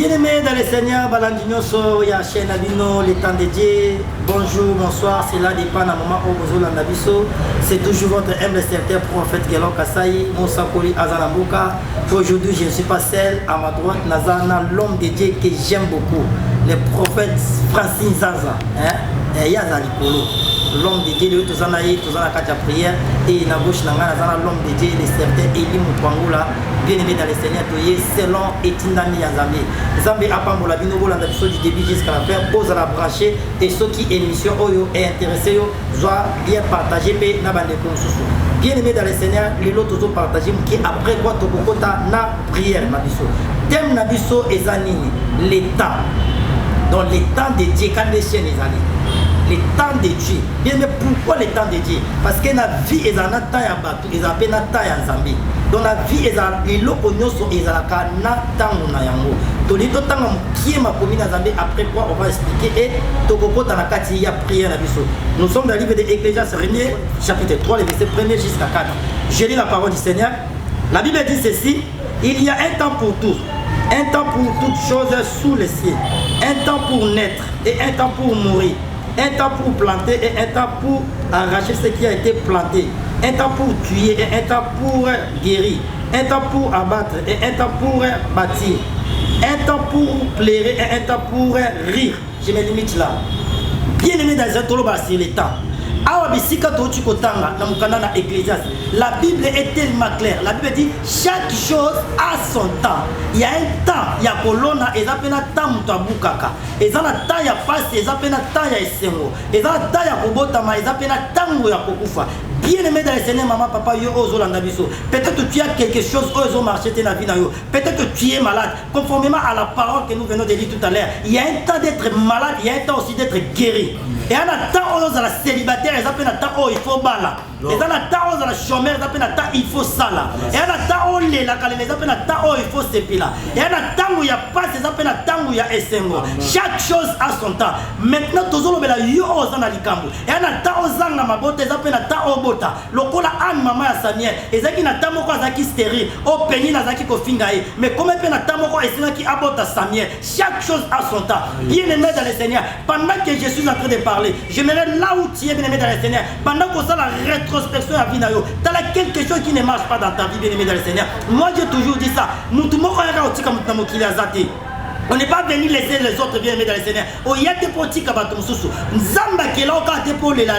Bien-aimés dans le Seigneur, Balandinoso, Yaché Nabino, le temps de Dieu. Bonjour, bonsoir, c'est là dépend à moment où vous avez Nabiso. C'est toujours votre humble serviteur prophète Gelon Kassaï, Moussa Koli Azanambuka. Aujourd'hui, je ne suis pas seul. À ma droite, Nazana, l'homme de Dieu que j'aime beaucoup, le prophète Francine Zaza. Yazali Kolo. L'homme de Dieu, tous en aïe, tous en a quatre prières. Et na gauche, l'homme de Dieu, le serviteur Eli Moukwangoula. Bien-aimé dans le Seigneur, selon Etindani Yazamé. Zambé Apambola Binobola du début jusqu'à la fin, pose à la brancher et ceux qui émission Oyo est intéressé, doivent bien partager et n'abandonner comme sous. Bien-aimé dans le Seigneur, les lots toujours partagés qui après quoi Tokokota na prière Nabiso. Thème Nabiso et Zanini, les temps. Dans les temps de Dieu, quand les chiens les années. Les temps de Dieu. Bien, mais pourquoi les temps de Dieu? Parce que la vie est en temps à battre, ils appellent en temps à Zambie. Dans la vie, les locaux sont en temps à Yango. Dans les temps qui est ma commune à Zambie, après quoi on va expliquer et Tokoko dans la carte, il y a prière à Bissau. Nous sommes dans le livre de l'Ecclésiaste Réunier, chapitre 3, les versets 1er jusqu'à 4. Je lis la parole du Seigneur. La Bible dit ceci: il y a un temps pour tout, un temps pour toutes choses sous le ciel, un temps pour naître et un temps pour mourir. Un temps pour planter et un temps pour arracher ce qui a été planté. Un temps pour tuer et un temps pour guérir. Un temps pour abattre et un temps pour bâtir. Un temps pour pleurer et un temps pour rire. Je me limite là. Bien aimé dans un tolo sur les temps. La Bible est tellement claire. La Bible dit chaque chose a son temps. Il y a un temps, il y a colonna, et ça peut être temps mutabukaka. Et ça la temps ya passe, et ça peut être temps ya esengo. Et ça la temps ya kobotama, et ça peut être temps ya kokufa. Bien aimé dans le Seigneur, maman, papa, yo ozolanda biso. Peut-être que tu as quelque chose, ozo marché te na vie na yo. Peut-être que tu es malade. Conformément à la parole que nous venons de lire tout à l'heure, il y a un temps d'être malade, il y a un temps aussi d'être guéri. Et en attendant aux la célibataire, ils appellent un temps où il faut bala. Et en attendant aux la chômeur, ils appellent un temps il faut ça là. Et en attendant les la ils appellent un temps où il faut se là. Et en attendant où il y a pas, ils appellent un temps où il y a esengo. Chaque chose a son temps. Maintenant, tous les gens yo ozana likambo. Et en attendant aux angles ma botte, ils appellent un temps au bota. Lokola an maman ya Samuel. Et ça qui n'attend moko azaki stérile. Au peigné nazaki ko fingaye. Mais comment peut n'attend moko esena qui abota Samuel. Chaque chose a son temps. Bien aimé dans le Seigneur. Pendant que je suis en train de parler, j'aimerais là où tu es bien aimé dans le Seigneur. Pendant qu'on fait la rétrospection à Vinayo, tu as quelque chose qui ne marche pas dans ta vie bien aimé dans le Seigneur. Moi j'ai toujours dit ça. On n'est pas venu laisser les autres bien aimés dans le Seigneur. Oh, il y a des petits kabatomsusu. Nzamba qui est là, pour les là.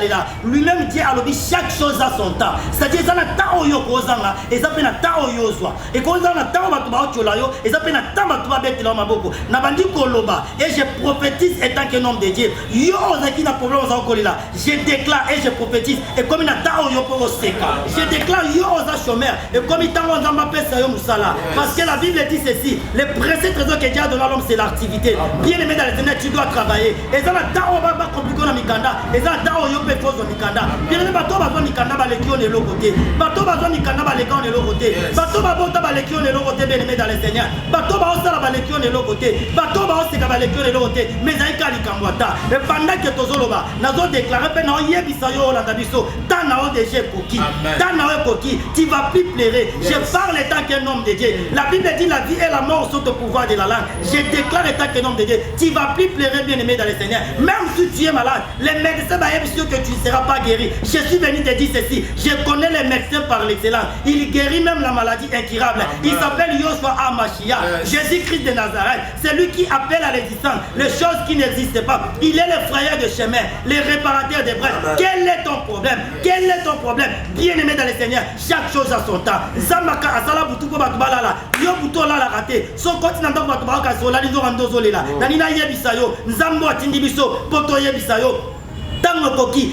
Lui-même dit à l'objet, chaque chose a son temps. C'est-à-dire, ça n'a pas au yoko zanga, et ça peut n'a pas au yoswa. Et quand on a temps, on va te là, et ça peut n'a pas à bête là, ma boko. Nabandi koloba, et je prophétise étant qu'un homme de Dieu. Yo, qui n'a problème aux là. Je déclare et je prophétise, et comme il n'a pas au yoko seka. Je déclare yo aux chômeurs, et comme il t'a on a appelé ça yo musala. Parce que la Bible dit ceci, les précieux trésors que Dieu a donné à l'homme, c'est l'activité. Bien aimé dans le Seigneur, tu dois travailler. Et ça va ta va compliquer dans Mikanda. Et ça ta yo peut poser Mikanda. Bien aimé bateau va Mikanda ba lekio de l'autre côté. Bateau va Mikanda ba lekio de l'autre côté. Bateau va bota ba lekio de l'autre côté bien aimé dans le Seigneur. Bateau va osala ba lekio de l'autre côté. Bateau va oseka ba lekio de l'autre côté. Mais aika likamwata. Et pendant que tozoloba, nazo déclarer pe na yebisa yo la tabiso. Ta na o déjà coquille. Ta na o coquille. Tu vas plus pleurer. Je parle étant qu'un homme de Dieu. La Bible dit la vie et la mort sont au pouvoir de la langue. Je déclare étant qu'un homme de Dieu, tu ne vas plus pleurer bien aimé dans le Seigneur. Même si tu es malade, les médecins vont sûr que tu ne seras pas guéri. Je suis venu te dire ceci, je connais les médecins par l'excellence. Il guérit même la maladie incurable. Il s'appelle Yoshua Amashia, Jésus-Christ de Nazareth. C'est lui qui appelle à l'existence les choses qui n'existent pas. Il est le frayeur de chemin, le réparateur des brèches. Quel est ton problème? Quel est ton problème? Bien aimé dans le Seigneur, chaque chose a son temps. Zamaka asala butuko batubalala, yo buto la raté. Son continent batubaka sola lizo randozolela. Nanina yebisayo, nzambo atindi biso, poto yebisayo.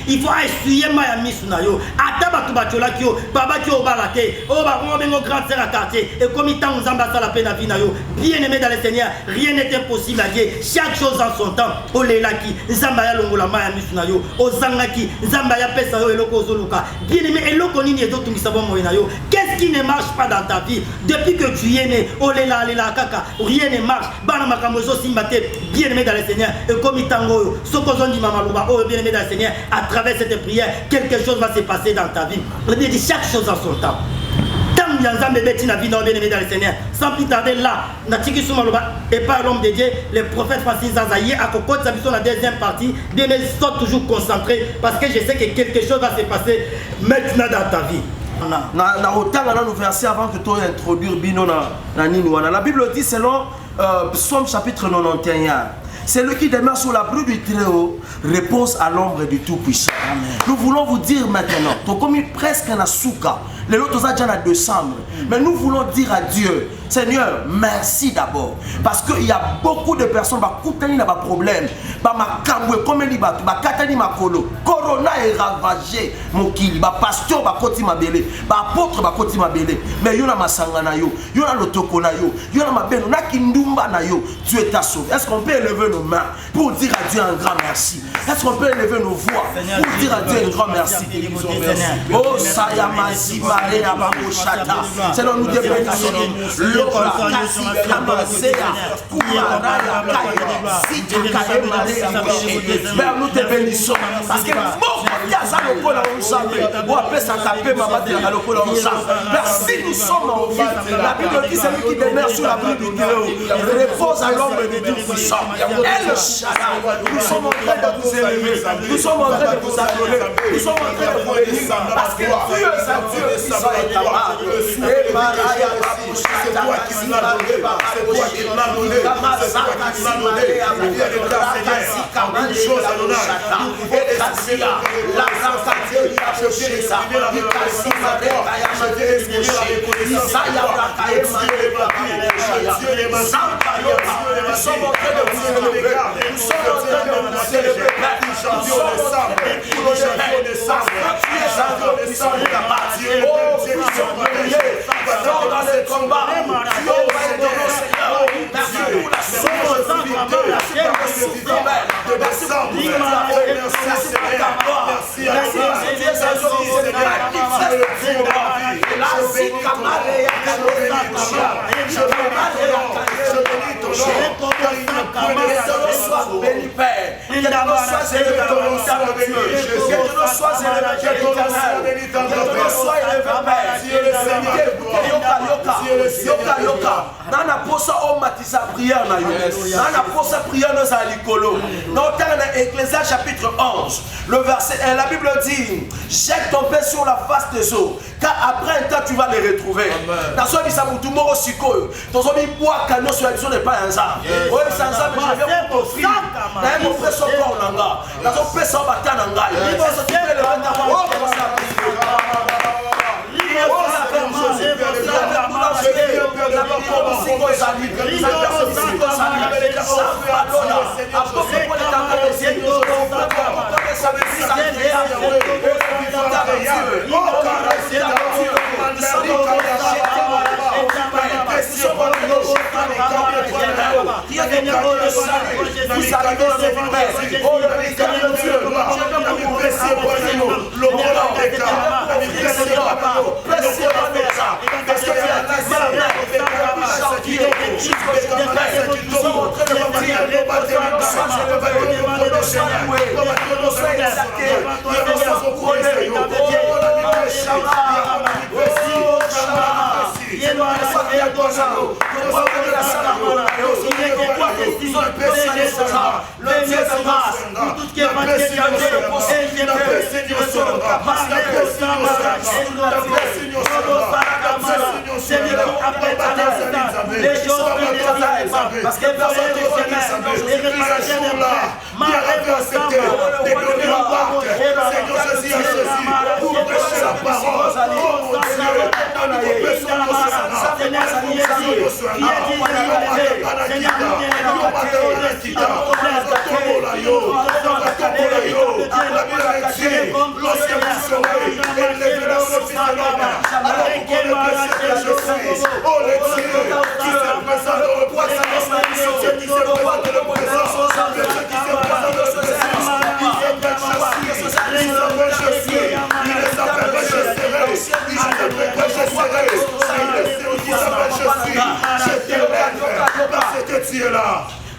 Il faut essuyer ma misunayo. Ataba tubachola kyo, baba kyo balate. Oh ba on bengo grand sœur à quartier. Et comme il t'en zamba la peine à vinayo. Bien aimé dans le Seigneur, rien n'est impossible à Dieu. Chaque chose en son temps. O lelaki, zambaya longola ma misunayo. O zangaki, zambaya pesa yo eloko zoluka. Bien aimé eloko nini ezotu ngisabo moyenayo. Qu'est-ce qui ne marche pas dans ta vie depuis que tu es né? Oh lela kaka, rien ne marche. Bana makamozo simbate. Bien aimé dans le Seigneur, et comme il t'engo, sokozondi mamaluba, oh bien aimé dans le Seigneur, à travers cette prière, quelque chose va se passer dans ta vie. On dit chaque chose en son temps. Zambi Nzambe beti na vie bien aimé dans le Seigneur. Sans plus tarder là, natiki soumaloba et pas l'homme de Dieu, le prophète Francis Zazaye à Kokot Sabiso la deuxième partie, bien mais sont toujours concentrés parce que je sais que quelque chose va se passer maintenant dans ta vie. Na otanga na verset avant que tu introduire bino na nini wana. La Bible dit selon Psaume chapitre 91. Celui qui demeure sous l'abri du Très-Haut repose à l'ombre du Tout-Puissant. Nous voulons vous dire maintenant, tu as commis presque un souka. Les autres ont déjà en décembre. Mais nous voulons dire à Dieu, Seigneur, merci d'abord. Parce qu'il y a beaucoup de personnes qui ont des problèmes. Corona est ravagé. Pasteur, apôtre, mais il y a masangana yo, il y a l'otoko na yo, il y a mabeno, na kindumba na yo. Dieu t'a sauvé. Est-ce qu'on peut élever nos mains pour dire à Dieu un grand merci? Est-ce qu'on peut élever nos voix pour dire à Dieu un grand merci? Oh, Sayamazi Maria Baboshata. Seigneur, nous te bénissons. Lola, Kasi, Kamasea, Kumaraya, Kaya, Siti, Kaya, Maria, Père, nous te bénissons. Parce que merci, nous sommes en vie. La Bible dit celui qui demeure sous l'abri du Très-Haut repose à l'ombre du Tout-Puissant. Elle Shaddai, nous sommes en train de vous élever, nous sommes en train de vous adorer, nous sommes en train de vous bénir parce que Dieu est un Dieu puissant et capable. Et Maria c'est toi qui l'as donné, c'est toi qui l'as donné, c'est toi qui l'as donné. Il y a des grâces, Seigneur, une chose à l'honneur. Et Kassia, la grâce à Dieu, il a cherché ça. Il a cherché la reconnaissance. Nous sommes en train de vous célébrer. Nous sommes en train de vous célébrer. Nous sommes en train de vous célébrer. Tu es un Dieu puissant et capable. Oh, puissant de Dieu. Dans les combats, Dieu va aider nos seigneurs. Merci pour la sécurité. Merci pour la merci pour nana posa o matisa prière na yo nana posa prière na za likolo dans Ecclésias chapitre 11 le verset la Bible dit jette ton pain sur la face des eaux car après un temps tu vas les retrouver dans ce bisa mutu moko sikoyo tozo bi bois kanyo sur la vision n'est pas un ça oui sans ça mais je viens pour t'offrir na mon frère son corps nanga dans son pain sans bata nanga il faut se faire le vent d'avoir parce que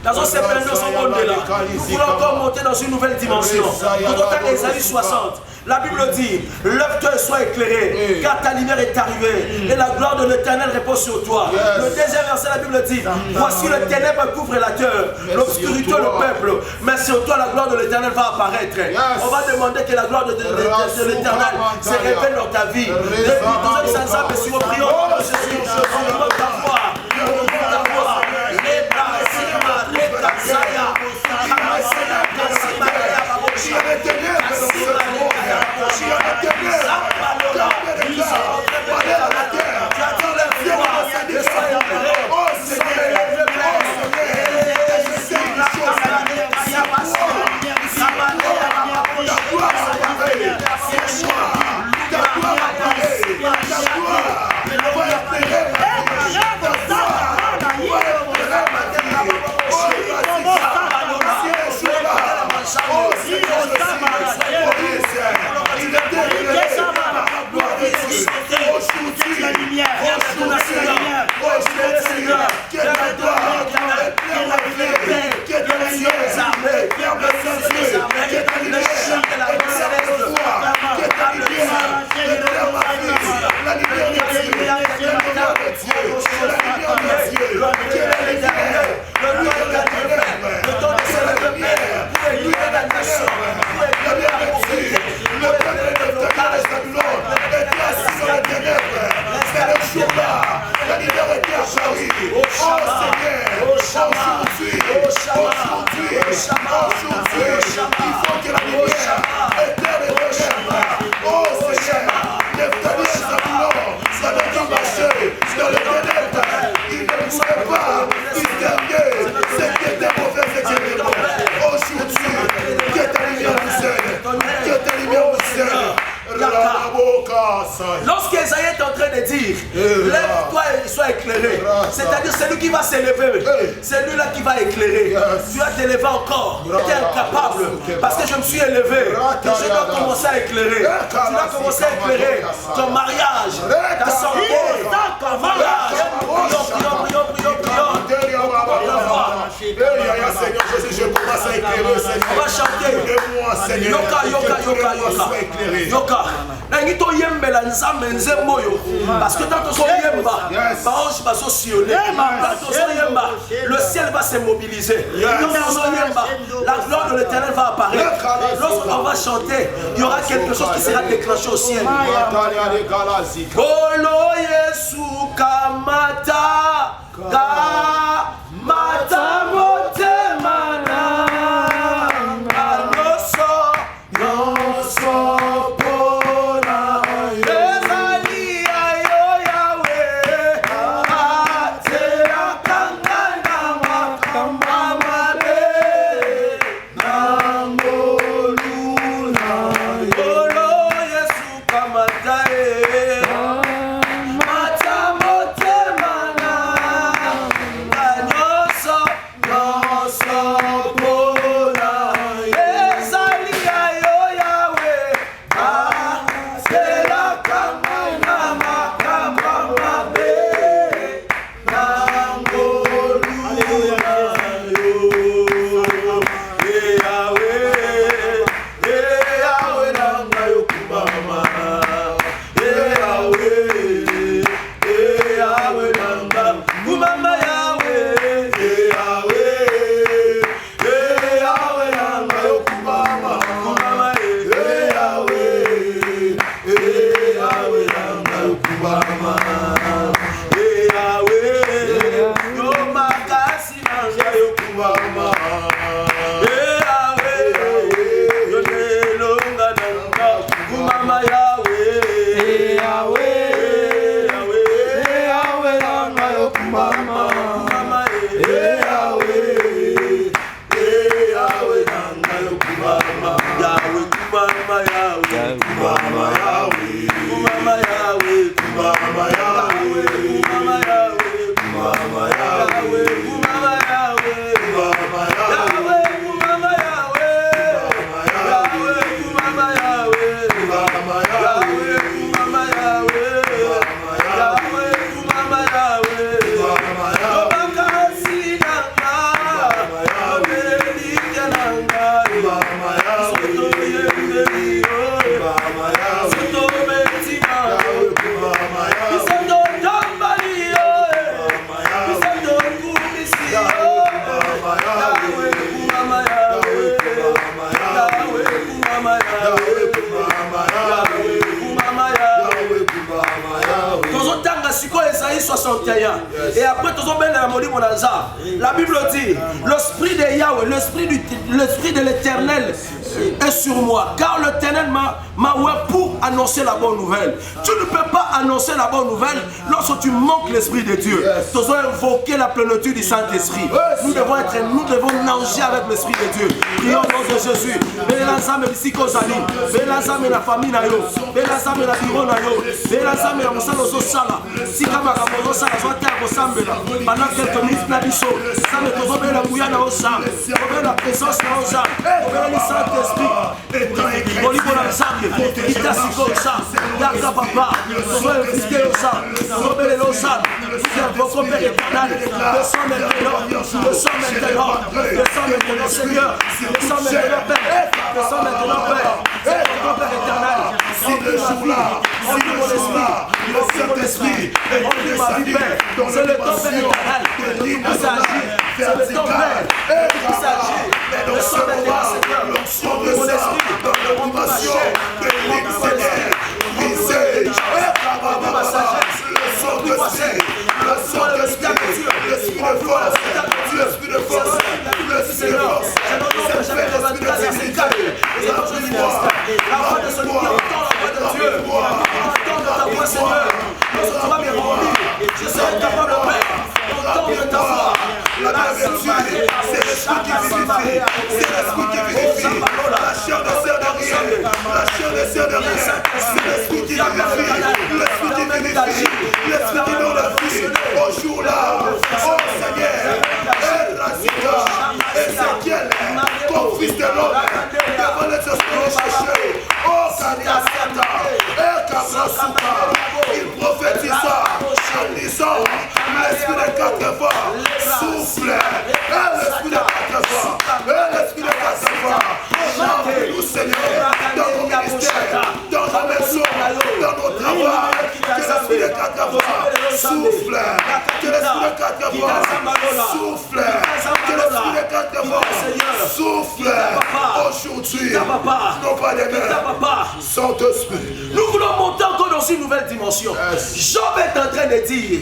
Dans un certain nombre au-delà. Nous voulons encore monter dans une nouvelle dimension. Tout autant Ésaïe 60. La Bible dit, lève-toi et sois éclairé, car ta lumière est arrivée, et la gloire de l'Éternel repose sur toi. Le deuxième verset, la Bible dit, voici le ténèbre couvre la terre, l'obscurité le peuple, mais sur toi la gloire de l'Éternel va apparaître. On va demander que la gloire de l'Éternel se révèle dans ta vie. Depuis tous les ensemble, si on prie, on Jésus, on demande ta voix, on demande ta voix. Lorsqu'Ésaïe est en train de dire, lève-toi et sois éclairé, c'est-à-dire celui qui va s'élever, c'est lui-là qui va éclairer. Tu vas t'élever encore, tu es incapable, parce que je me suis élevé, que je dois commencer à éclairer. Tu dois commencer à éclairer ton mariage, ta santé, ton mariage. Seigneur Jésus, je commence à éclairer, Seigneur. On va chanter. Aide-moi, Seigneur. Yoka. Nangito yembela nzambe nzembo yo. Parce que tant que yemba, baoche baso sionner. Tant que yemba, le ciel va se mobiliser. La gloire de l'Éternel va apparaître. Lorsqu'on va chanter, il y aura quelque chose qui sera déclenché au ciel. Bolo Yesu kamata kamata motemana anoso noso pona ezali ayo Yahweh atela kangana makamba mabe nangoluna Bolo Yesu kamata 61. Et après, tout la Bible dit, l'esprit de Yahweh, l'esprit de l'Éternel est sur moi. Car l'Éternel m'a ouvert pour annoncer la bonne nouvelle. Tu ne peux pas annoncer la bonne nouvelle lorsque tu manques l'Esprit de Dieu. Tu dois invoquer la plénitude du Saint-Esprit. Nous devons nager avec l'Esprit de Dieu. Prions au nom de Jésus. Belazame Psychosali. Belazame la famille na yo. Belazame la bureau na yo. Belazame la mosala osala. Si kama kamozo sala zote akosambela. Pendant quelques minutes na biso. Ça me tozo bela kuya na osam. Obe la présence na osam. Obe le Saint-Esprit. Olivo na nzambe. Kita siko osam. Yaka papa. Sois invité osam. Obe le osam. Nous invoquons Père éternel. Descends maintenant. Descends maintenant Seigneur. Descends maintenant Père. Descends maintenant Père. Mon Père éternel. Remplis ma vie. Remplis mon esprit. Remplis mon esprit. Remplis ma vie Père. C'est le temps Père éternel. Qui s'agit. C'est le temps Père. Qui s'agit. Descends maintenant Seigneur. Remplis mon esprit. Remplis ma chair. Remplis mon esprit. Remplis ma sagesse. Remplis ma chair. L'esprit de force, l'esprit de force, l'esprit de force, la voix de celui qui entend la voix de Dieu, entendre ta voix Seigneur, lorsque tu vas me remplir, je serai capable d'entendre ta voix. La vertu, c'est l'esprit qui vivifie, c'est l'esprit qui vivifie, la chair ne sert de rien, la chair ne sert de rien, c'est l'esprit qui vivifie, l'esprit qui vivifie, l'esprit qui donne la vie au jour-là. Oh Seigneur, Ézéchiel, ton fils de l'homme, devant les esprits cherchés, oh Kadiasata, Kabrasuka, il prophétisa en disant, l'esprit de quatre fois, souffle, l'esprit de quatre fois, l'esprit de quatre fois, chantez-nous Seigneur, dans nos ministères, dans nos maisons, dans nos travaux, que l'esprit de quatre fois souffle, que l'esprit de quatre fois souffle, que l'esprit de quatre fois souffle, aujourd'hui, non pas demain, Saint-Esprit. Nous voulons monter encore dans une nouvelle dimension. Job est en train de dire,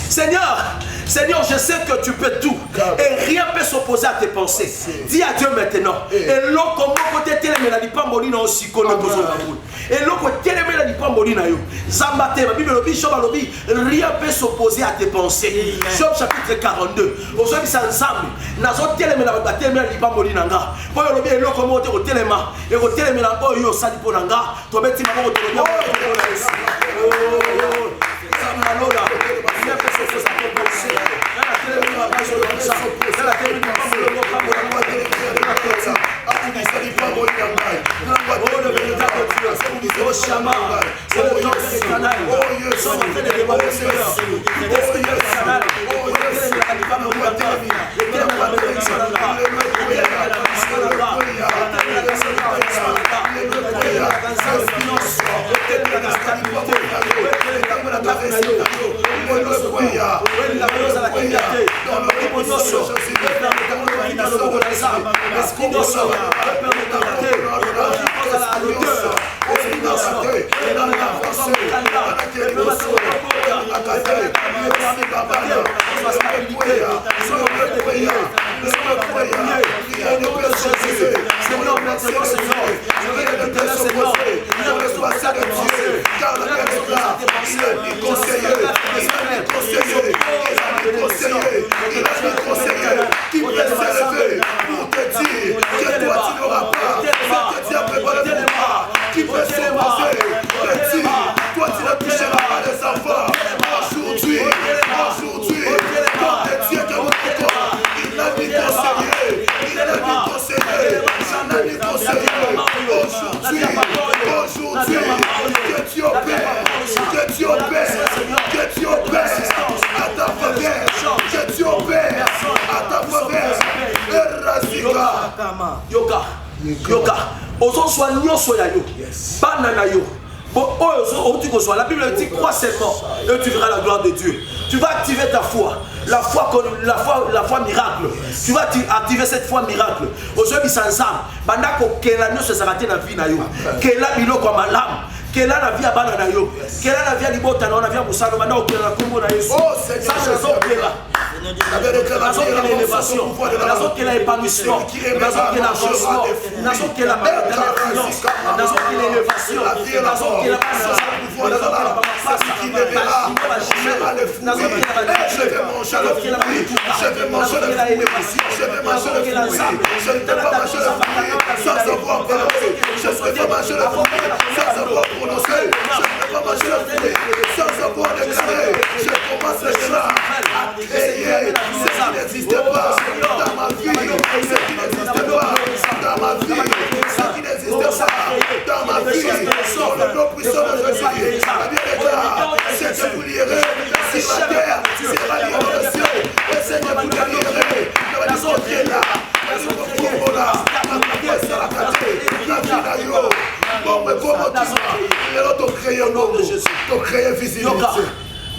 Seigneur, je sais que tu peux tout et rien ne peut s'opposer à tes pensées. Dis à Dieu maintenant. Et l'eau comme côté téléméla dit pas molina aussi qu'on a besoin de. Et l'eau côté téléméla dit pas molina yo. Zambate, ma Bible lobi, Job lobi, rien ne peut s'opposer à tes pensées. Job chapitre 42. Aujourd'hui c'est ensemble. Nazo téléméla ba téléméla dit pas molina nga. Pour lobi l'eau comme côté au téléma et au téléméla oh yo sali pour nanga. To beti ma ko téléméla. Zambalola. Rien ne peut s'opposer à tes pensées. Qui peut s'élever pour te dire que toi tu n'auras pas ce que tu as préparé pour moi. Qui peut s'opposer, te dire toi tu ne toucheras pas les enfants. Aujourd'hui, quand te Dieu te montre toi, il a mis conseiller, il a mis conseiller, j'en ai mis conseiller. Aujourd'hui, que tu opères, que tu opères à ta faveur, que tu opères à ta faveur. Yoka, ozo soit nyonso ya yo, banana yo. La Bible dit crois seulement et tu verras la gloire de Dieu. Tu vas activer ta foi, la foi miracle. Tu vas activer cette foi miracle. Aujourd'hui, sans âme, bandako kela nyonso ezalaka te na vie na yo. Kela biloko malamu. Quelle a la vie à Bananayo, quelle a la vie à Libota, on a vu à Moussano, maintenant on a Congo Naïs. Oh Seigneur, l'élévation, la épanouissement, l'avancement, sans avoir déclaré, je commence déjà à créer ce qui n'existe pas dans ma vie, ce qui n'existe pas dans ma vie, ce qui n'existe pas dans ma vie, dans le nom puissant de Jésus. La bien déclare, c'est que vous lirez sur la terre, c'est la liée dans le ciel, et c'est que vous lirez dans la zone qui est là.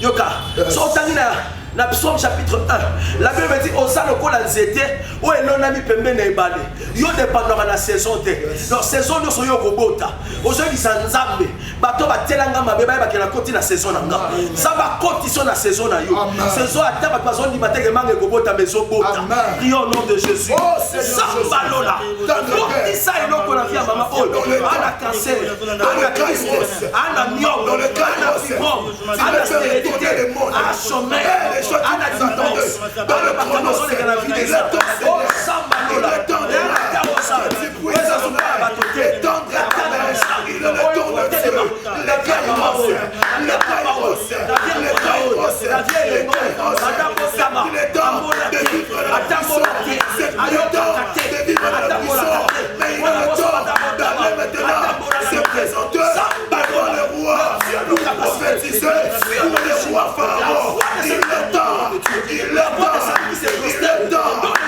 Yoka, dans Psaume chapitre 1, la Bible dit Osa le col anzete, où est l'on a mis pembe na ebale. Yo dépendant de la saison te. Donc saison nous soyons robota. Aujourd'hui sanzambe, bato ba telanga mabe ba la côté la saison nanga. Ça va continuer la saison na yo. Saison à terre ba zone di bateke mange robota maison bota. Prions au nom de Jésus. Sambalola. Côté ça et l'on a vu à maman oh, ana cancer, ana tristesse, ana myob, ana fibrome, ana stérilité, ana sommeil. Dans le chronos, il est temps de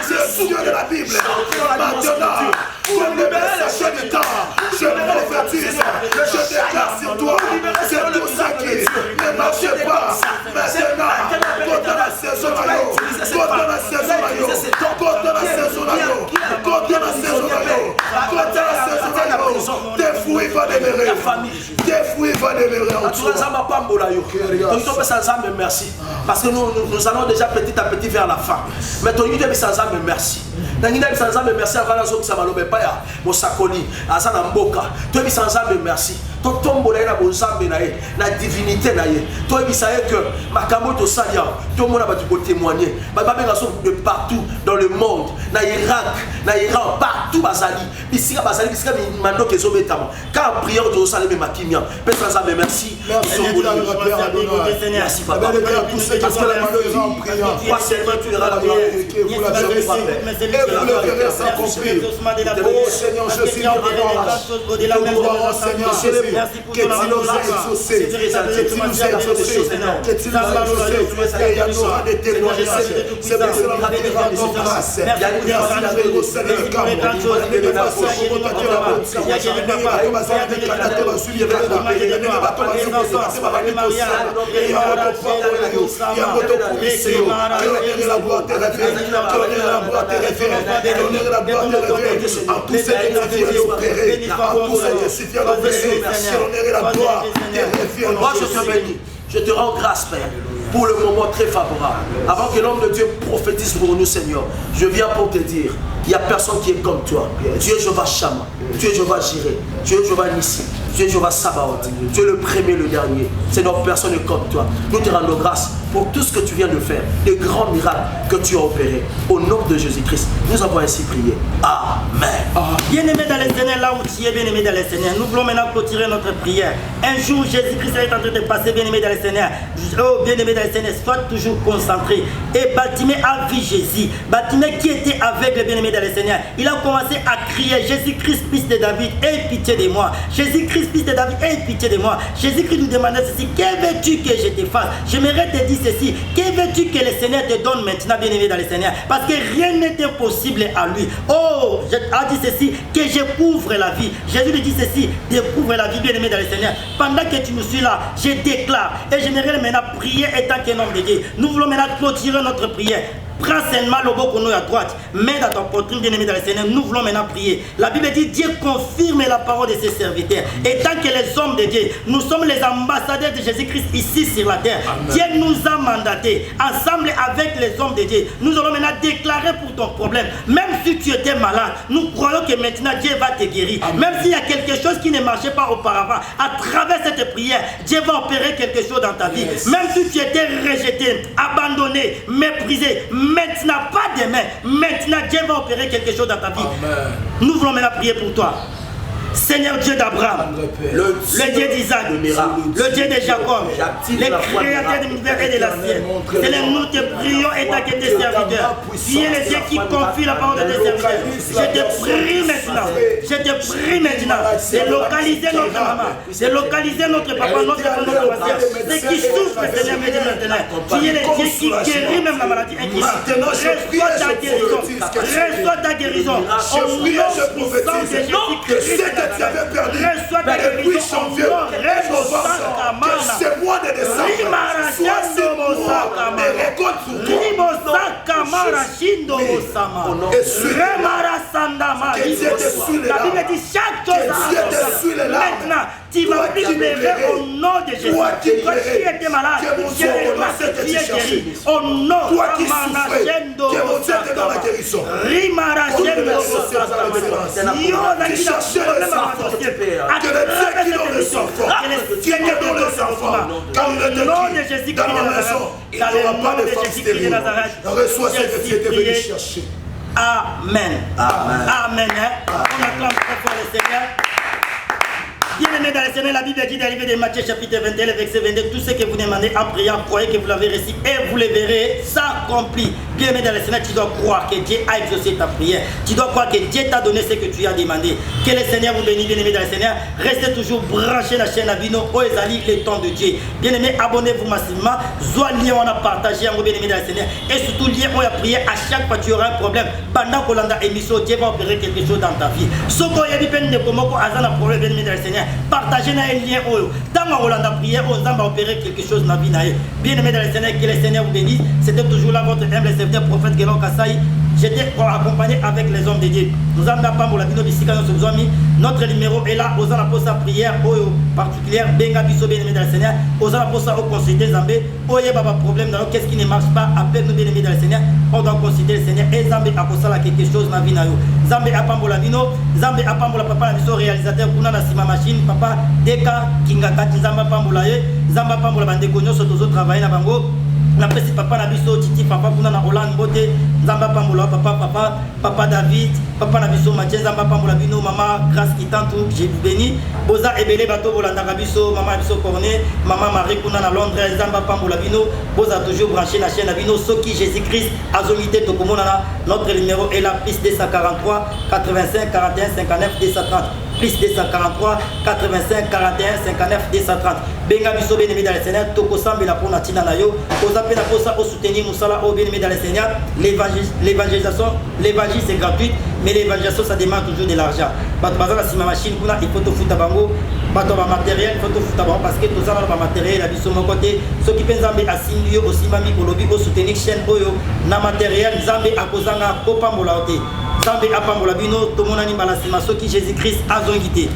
c'est Dieu de la Bible. Maintenant, comme le message du temps, je prophétise, je déclare sur toi, c'est tout ça qui ne marche pas. Maintenant, contre la saison, contre la saison, contre la saison, tes fruits vont demeurer. Tes fruits vont demeurer en toi. Merci. Parce que nous allons déjà petit à petit vers la fin. Mais ton idée sans âme merci. Nangina sans âme merci avant la zone samalobe paya mosakoli azana mboka. Toi sans âme merci. Ton tombo na bonzambe na ye na divinité na ye. Toi bisaye que makambo to salia tout le monde va te témoigner. Baba benga so de partout dans le monde, na Irak, na Iran, partout bazali. Bisika bazali bisika mando kezo betama. Quand prière de Salim makimia. Père sans âme merci. Merci papa. Parce que la malheureuse en priant, toi seulement tu iras la gloire et vous la jamais fait. Et vous le verrez s'accomplir. Oh Seigneur Jésus, nous gloire Seigneur Jésus, que tu nous as exaucés, que tu nous as exaucés, que tu nous as exaucés, et il y aura des témoignages. C'est pour cela que tu vas nous grâce. Il y a une grâce qui avait au Seigneur, car on va te donner la foi, on va te donner la bonne foi. Il y a une grâce qui avait au Seigneur, car on va te donner la foi, il y a une grâce qui avait au Seigneur, car on va te donner la foi. Il y a la gloire te réfère, la gloire te réfère, la gloire te réfère, en tout ce que tu viens d'opérer, en tout ce que tu viens d'opérer, la gloire te réfère. Moi je te bénis, je te rends grâce Père, pour le moment très favorable. Avant que l'homme de Dieu prophétise pour nous Seigneur, je viens pour te dire, il n'y a personne qui est comme toi. Tu es Jéhovah Shammah, tu es Jéhovah Jireh, tu es Jéhovah Nissi, tu es Jéhovah Sabaoth, tu es le premier, le dernier. Seigneur, personne n'est comme toi. Nous te rendons grâce pour tout ce que tu viens de faire, les grands miracles que tu as opérés. Au nom de Jésus-Christ, nous avons ainsi prié. Amen. Bien-aimé dans les Seigneurs, là où tu es, bien-aimé dans les Seigneurs, nous voulons maintenant clôturer notre prière. Un jour, Jésus-Christ est en train de passer, bien-aimé dans les Seigneurs. Oh, bien-aimé dans les Seigneurs, sois toujours concentré. Et Bartimée a vu Jésus. Bartimée qui était aveugle, bien-aimé dans les Seigneurs, il a commencé à crier, Jésus-Christ, fils de David, aie pitié de moi. Jésus-Christ, fils de David, aie pitié de moi. Jésus-Christ nous demandait ceci, que veux-tu que je te fasse? J'aimerais te dire ceci, que veux-tu que le Seigneur te donne maintenant, bien-aimé dans les Seigneurs? Parce que rien n'est impossible à lui. Oh, je a dit ceci, que je couvre la vie. Jésus lui dit ceci, découvre la vie, bien-aimé dans les Seigneurs. Pendant que tu nous suis là, je déclare, et j'aimerais maintenant prier étant qu'un homme de Dieu. Nous voulons maintenant clôturer notre prière. Prends seulement le boko à droite. Mets dans ta poitrine, bien-aimé dans le Seigneur. Nous voulons maintenant prier. La Bible dit Dieu confirme la parole de ses serviteurs. Et tant que les hommes de Dieu, nous sommes les ambassadeurs de Jésus-Christ ici sur la terre. Amen. Dieu nous a mandatés, ensemble avec les hommes de Dieu. Nous allons maintenant déclarer pour ton problème. Même si tu étais malade, nous croyons que maintenant Dieu va te guérir. Amen. Même s'il y a quelque chose qui ne marchait pas auparavant, à travers cette prière, Dieu va opérer quelque chose dans ta vie. Yes. Même si tu étais rejeté, abandonné, méprisé, maintenant pas demain, maintenant Dieu va opérer quelque chose dans ta vie. Amen. Nous voulons maintenant prier pour toi. Seigneur Dieu d'Abraham, le Dieu d'Isaac, le Dieu de Jacob, les créateurs de l'univers et de la ciel. Seigneur, nous te prions et tant que tes serviteurs. Tu es le Dieu qui confie la parole de tes serviteurs. Je te prie maintenant, de localiser notre maman, de localiser notre papa, notre pasteur. Ceux qui souffrent, Seigneur, me dit maintenant. Tu es le Dieu qui guérit même la maladie. Reçois ta guérison. Reçois ta guérison. Au nom puissant de Jésus-Christ. Tu avais perdu depuis janvier et novembre, que c'est moi de décembre, soit c'est moi de récolte pour toi. Et suis la Bible dit chaque chose maintenant. Tu vas libérer au nom de Jésus. Toi qui étais malade, tu es guéri. Au nom de toi qui souffrais, que mon Dieu était dans la guérison. Qui cherchait les enfants, que le Dieu qui donne les enfants, qui donne les enfants, quand il était dans la maison, il n'y aura pas de femme stérile. Reçois ce que tu étais venu chercher. Amen. Amen. Amen. On acclame très fort le Seigneur. Bien-aimés dans le Seigneur, la Bible dit dans le livre de Matthieu chapitre 21, verset 22, tout ce que vous demandez en priant, croyez que vous l'avez reçu et vous le verrez s'accomplir. Bien-aimés dans le Seigneur, tu dois croire que Dieu a exaucé ta prière. Tu dois croire que Dieu t'a donné ce que tu as demandé. Que le Seigneur vous bénisse, bien-aimés dans le Seigneur. Restez toujours branchés dans la chaîne Abino, Oezali, le temps de Dieu. Bien-aimés, abonnez-vous massivement. Soit lien, on a partagé, bien-aimés dans le Seigneur. Et surtout, lien, on a prié à chaque fois que tu auras un problème. Pendant qu'on a une émission, Dieu va opérer quelque chose dans ta vie. Ce qu'on y a dit, bien-aimés dans le Seigneur. Partagez un lien. Dans ma Hollande prière, on va opérer quelque chose dans la vie. Bien aimé dans le Seigneur, que le Seigneur vous bénisse. C'était toujours là votre humble serviteur prophète Guélon Kassaï. J'étais accompagné avec les hommes de Dieu. Nous avons pas pour la vidéo ici quand nous sommes mis. Notre numéro est là. Aux gens pour sa prière particulière. Benga biso bien aimé dans le Seigneur. Aux gens pour ça au consulter Zambé. Oye baba problème dans qu'est-ce qui ne marche pas. Appelle-nous bien aimé dans le Seigneur. On doit consulter le Seigneur. Et Zambé a posé quelque chose dans la vie. Zambé a pas pour la vidéo. Zambé a pas pour la papa la vision réalisateur. Kuna na sima machine papa Deka Kinga Kati Zamba Pambola ye. Zamba Pambola bande konyo so tozo travailler na bango. La presse papa na biso titi papa kuna na Hollande bote Zamba Pambola papa David papa na biso Mathieu Zamba Pambola bino mama grâce qui tantou j'ai béni boza ebele bato bolanda biso mama biso Cornet mama Marie kuna na Londres Zamba Pambola bino boza toujours branché la chaîne bino soki Jésus-Christ azomité tokomona notre numéro est là plus 243 85 41 59 230 plus 243 85 41 59 230 benga biso bien aimé dans le Seigneur tokosambe la pona tina na yo ozape na posa au soutenir musala au bien aimé dans le Seigneur. L'évangélisation c'est gratuit mais l'évangélisation ça demande toujours de l'argent. Bato bazala sima machine kuna il faut to futa bango bato ba matériel il faut to futa bango parce que tout ça ba matériel la biso mon côté ceux qui pensent à simbi aussi mami kolobi au soutenir chaîne oyo na matériel Zambe akozanga kopambola ote Zambe apambola bino tomonani balasima soki Jésus-Christ azongité.